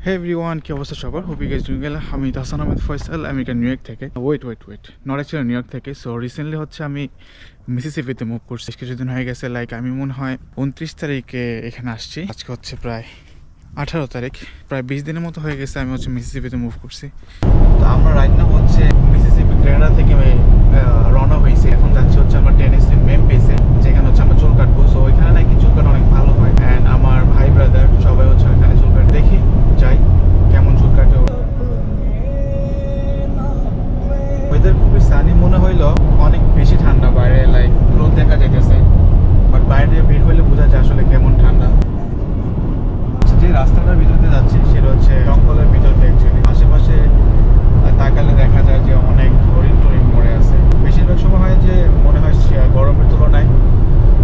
হে everyone, কি অবস্থা সবার? Hope you guys doing well. আমি Hasan Ahmed Faisal, America New York থেকে। Wait not actually New York থেকে। সো রিসেন্টলি হচ্ছে আমি মিসিসিপিতে মুভ করছি। কিছুদিন হয়ে গেছে, লাইক আমি মনে হয় 29 তারিখে এখানে আসছি। আজকে হচ্ছে প্রায় 18 তারিখ, প্রায় 20 দিনের মতো হয়ে গেছে আমি হচ্ছে মিসিসিপিতে মুভ করছি। তো আমরা রাইট নাও হচ্ছে মিসিসিপি গ্রেনাডা থেকে রওনা হয়েছি। এখন যাচ্ছি হচ্ছে আমরা টেনেসি মেমফিসে, যেখানে হচ্ছে আমরা চুল কাটবো। সো ওইখানে নাকি চুল কাটা অনেক ভালো হয়, অ্যান্ড আমার ভাই ব্রাদার সবাই হচ্ছে ওইখানে চুল কাট। দেখি যাই কেমন চুল কাটে। ওয়েদার খুবই সানি মনে হইলো, অনেক বেশি ঠান্ডা বাইরে, লাইক রোদ দেখা যাইতেছে, বাট বাইরে বের হইলে বোঝা যায় আসলে কেমন ঠান্ডা। যে রাস্তাটার ভিতরে যাচ্ছি সেটা হচ্ছে জঙ্গলের ভিতরে। অ্যাকচুয়ালি আশেপাশে তাকালে দেখা যায় যে অনেক হরিণ টরিণ মরে আছে। বেশিরভাগ সময় হয় যে মনে হয় গরমের তুলনায়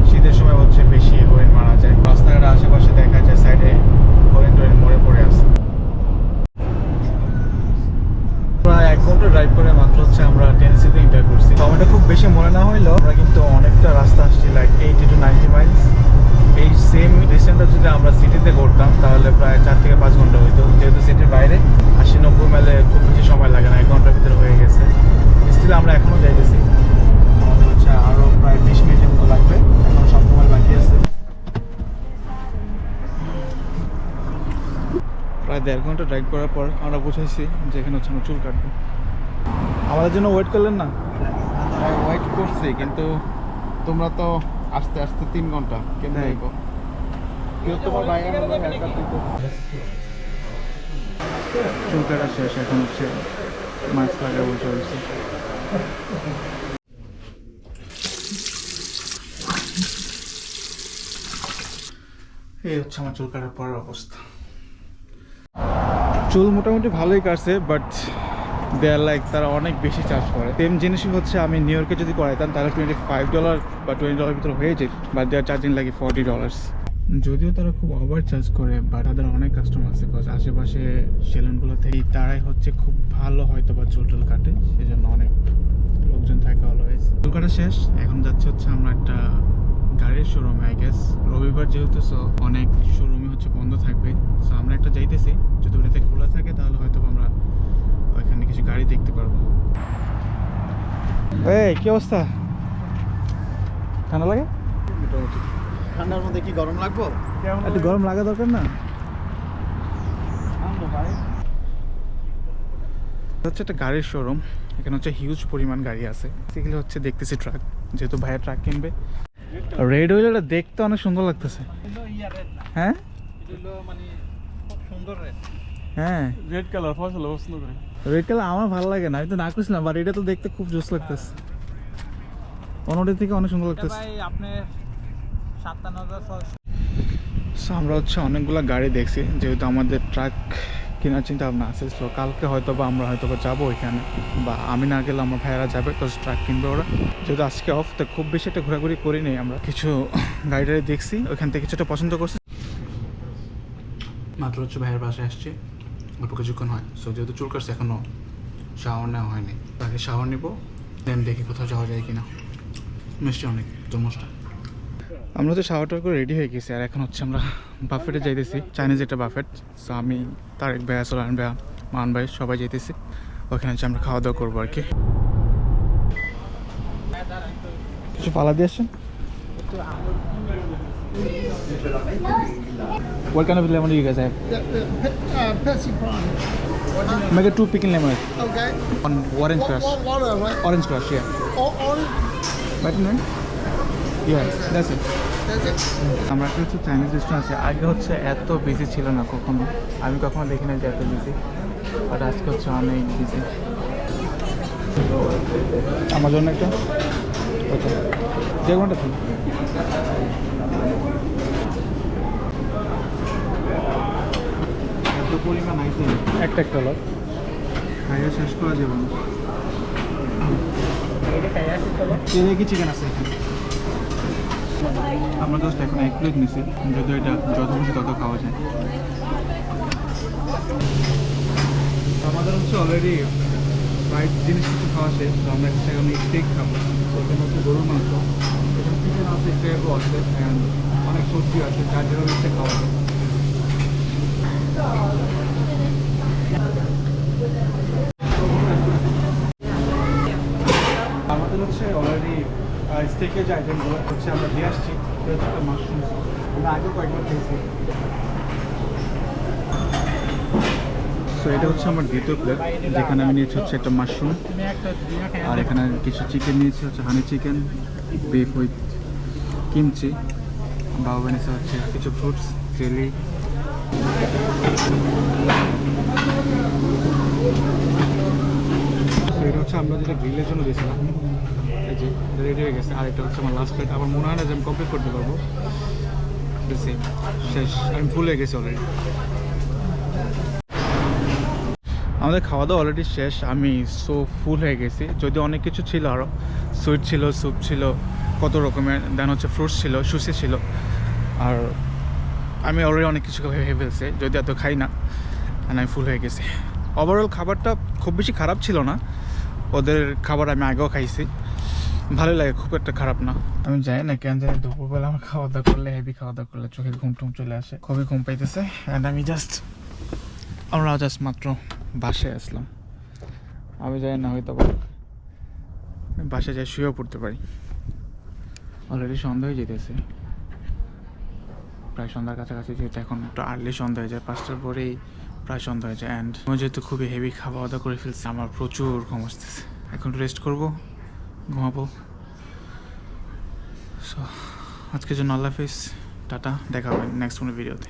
শীতের সময় হচ্ছে বেশি হরিণ মারা যায়। রাস্তাঘাটের আশেপাশে দেখা যায় সাইডে হরিণ টরিণ মরে পড়ে আছে। প্রায় 1 ঘন্টা ড্রাইভ করে মাত্র হচ্ছে আমরা টেনেসিতে এন্টার করছি। সময়টা খুব বেশি মনে না হইলেও আমরা কিন্তু অনেকটা রাস্তা আসছি, লাইক 80 to 90 মাইলস। এই সেম ডিস্টেন্সটা যদি আমরা সিটিতে করতাম তাহলে প্রায় 4 থেকে 5 ঘন্টা হইতো। যেহেতু সিটির বাইরে 80-90 মাইলে খুব বেশি সময় লাগে না, 1 ঘন্টার ভিতরে হয়ে গেছে। স্টিল আমরা এখনও যাইতেছি, আমাদের হচ্ছে আরও প্রায় 20 মিনিটের মতো লাগবে, এখন সব সময় বাকি আছে। প্রায় 1.5 ঘন্টা ড্রাইভ করার পর আমরা বুঝেছি যে এখানে হচ্ছে আমরা চুল কাটবো। আমাদের জন্য ওয়েট করলেন না? ওয়েট করছি, কিন্তু তোমরা তো আস্তে আস্তে 3 ঘন্টা কেমন যাইব? কেউ তোমার ভাই চুল কাটা শেষ, এখন হচ্ছে মাস্ক লাগাবো চলছে। এই হচ্ছে আমার চুল কাটার পরের অবস্থা। চুল মোটামুটি ভালোই কাটছে, বাট দেয়ার লাইক তারা অনেক বেশি চার্জ করে। সেম জিনিসই হচ্ছে আমি নিউ ইয়র্কে যদি করাইতাম তাহলে $25 বা $20 ভিতরে হয়ে যেত, বাট দেয়ার চার্জিং লাগে $40। যদিও তারা খুব ওভার চার্জ করে, বাট তাদের অনেক কাস্টমার আছে, বিকজ আশেপাশে সেলুনগুলো থেকেই তারাই হচ্ছে খুব ভালো হয়তো বা চুল টুল কাটে, সেজন্য অনেক লোকজন থাকে অলওয়েজ। চুল কাটা শেষ, এখন যাচ্ছে হচ্ছে আমরা একটা গাড়ির শোরুমে। আই গেস রবিবার যেহেতু, সো অনেক শোরুমই হচ্ছে বন্ধ থাকবে। সো আমরা একটা যাইতেছি, যদি ওটাতে খোলা থাকে তাহলে হয়তো আমরা ওইখানে কিছু গাড়ি দেখতে পারবো। এই কি অবস্থা? ঠান্ডা লাগে? ঠান্ডার মধ্যে কি গরম লাগবো? একটু গরম লাগা দরকার না? হচ্ছে একটা গাড়ির শোরুম, এখানে হচ্ছে হিউজ পরিমাণ গাড়ি আছে। সেগুলো হচ্ছে দেখতেছি ট্রাক, যেহেতু ভাইয়া ট্রাক কিনবে। রেড হুইলটা দেখতে অনেক সুন্দর লাগতেছে। হ্যাঁ হ্যাঁ, রেড কালার ফসল পছন্দ করে। রেড কালার আমার ভালো লাগে না, আমি তো না করছিলাম, বাট এটা তো দেখতে খুব জোস লাগতেছে। অন্যদের থেকে অনেক সুন্দর লাগতেছে। আমরা হচ্ছে অনেকগুলো গাড়ি দেখছি, যেহেতু আমাদের ট্রাক কেনার চিন্তা ভাবনা আছে। তো কালকে হয়তো বা আমরা হয়তো বা যাবো ওইখানে, বা আমি না গেলে আমার ভাইয়েরা যাবে, তো ট্রাক কিনবে ওরা। যেহেতু আজকে অফ, তো খুব বেশি একটা ঘোরাঘুরি করি নেই। আমরা কিছু গাড়ি টাড়ি দেখছি, ওইখান থেকে কিছুটা পছন্দ করছি। মাত্র হচ্ছে ভাইয়ের বাসায় আসছি, অল্প কিছুক্ষণ হয়। সো যেহেতু চুল কাটছে, এখনও শাওয়ার নেওয়া হয়নি, তাকে শাওয়ার নিব, দেন দেখি কোথাও যাওয়া যায় কিনা। মিষ্টি অনেক জমসটা। আমরা তো শাওয়ার টাওয়ার করে রেডি হয়ে গেছি, আর এখন হচ্ছে আমরা বাফেটে যাইতেছি, চাইনিজ একটা বাফেট। সো আমি, তারেক ভাইয়া, সোলান ভাইয়া, মান ভাই সবাই যাইতেছি ওখানে হচ্ছে আমরা খাওয়া দাওয়া করবো আর কি। কিছু পালা দিয়ে আসছেন? What kind of lemon do you guys have? Pepsi prawn. Make it 2 pickle lemon. Okay. On orange crush. Water, right? Orange crush, yeah. Orange. Better name? Yeah, that's it. That's it. আমরা একটা হচ্ছে Chinese restaurant আছে, আগে হচ্ছে এত busy ছিল না কখনো, আমি কখনো দেখি না যে এত বিজি, বাট আজকে হচ্ছে অনেক বিজি। আমার জন্য একটা ওকে, যে কোনটা থাকি। এত পরিমাণ আইটেম, একটা লোক খাইয়া শেষ করা যাবে না। কি চিকেন আছে এখানে? আমরা জাস্ট এখন 1 প্লেট নিছি, যদিও এটা যত খুশি তত খাওয়া যায়। আমাদের হচ্ছে অলরেডি ফ্রাইড জিনিস কিছু খাওয়া শেষ, তো আমরা একটা আমি স্টেক খাবো। এখানে হচ্ছে গরুর মাংস, এখানে চিকেন আছে, ক্রেবও আছে, অনেক সবজি আছে, যার যেরকম ইচ্ছে খাওয়া যায়। থেকে যে আইটেমগুলো হচ্ছে আমরা দিয়ে আসছি, এটা হচ্ছে একটা মাশরুম স্যুপ। আমরা আগে কয়েকবার খেয়েছি। সো এটা হচ্ছে আমার দ্বিতীয় প্লেট, যেখানে আমি নিয়েছি হচ্ছে একটা মাশরুম, আর এখানে কিছু চিকেন নিয়েছি হচ্ছে হানি চিকেন, বিফ উইথ কিমচি, বাবা এনেছে হচ্ছে কিছু ফ্রুটস, জেলি। সো এটা হচ্ছে আমরা যেটা গ্রিলের জন্য দিয়েছিলাম, এই যে রেডি হয়ে গেছে। আর এটা হচ্ছে আমার লাস্ট প্লেট। আমার মনে হয় না যে আমি কমপ্লিট করতে পারবো, শেষ, আমি ফুল হয়ে গেছি অলরেডি। আমাদের খাওয়া দাওয়া অলরেডি শেষ, আমি সো ফুল হয়ে গেছি। যদি অনেক কিছু ছিল, আরও সুইট ছিল, স্যুপ ছিল, কত রকমের, দেন হচ্ছে ফ্রুটস ছিল, সুশি ছিল, আর আমি অলরেডি অনেক কিছু ভেবে ফেলছি, যদি এত খাই না, আর আমি ফুল হয়ে গেছি। ওভারঅল খাবারটা খুব বেশি খারাপ ছিল না, ওদের খাবার আমি আগেও খাইছি, ভালোই লাগে, খুব একটা খারাপ না। আমি জানি না কেন জানি দুপুরবেলা আমার খাওয়া দাওয়া করলে, হেভি খাওয়া দাওয়া করলে চোখে ঘুম টুম চলে আসে, খুবই ঘুম পাইতেছে। অ্যান্ড আমরা জাস্ট মাত্র বাসায় আসলাম। আমি জানি না, হয়তো বাসায় যাই শুয়েও পড়তে পারি। অলরেডি সন্ধ্যা হয়ে যেতেছে, প্রায় সন্ধ্যার কাছাকাছি, যেহেতু এখন একটু আর্লি সন্ধ্যা হয়ে যায়, 5টার পরেই প্রায় সন্ধ্যা হয়ে যায়। অ্যান্ড আমি যেহেতু খুবই হেভি খাওয়া দাওয়া করে ফেলছি, আমার প্রচুর ঘুম আসতেছে। এখন রেস্ট করবো, ঘুমাবো। সো আজকের জন্য আল্লাহ হাফিজ, টাটা, দেখা হবে নেক্সট কোনো ভিডিওতে।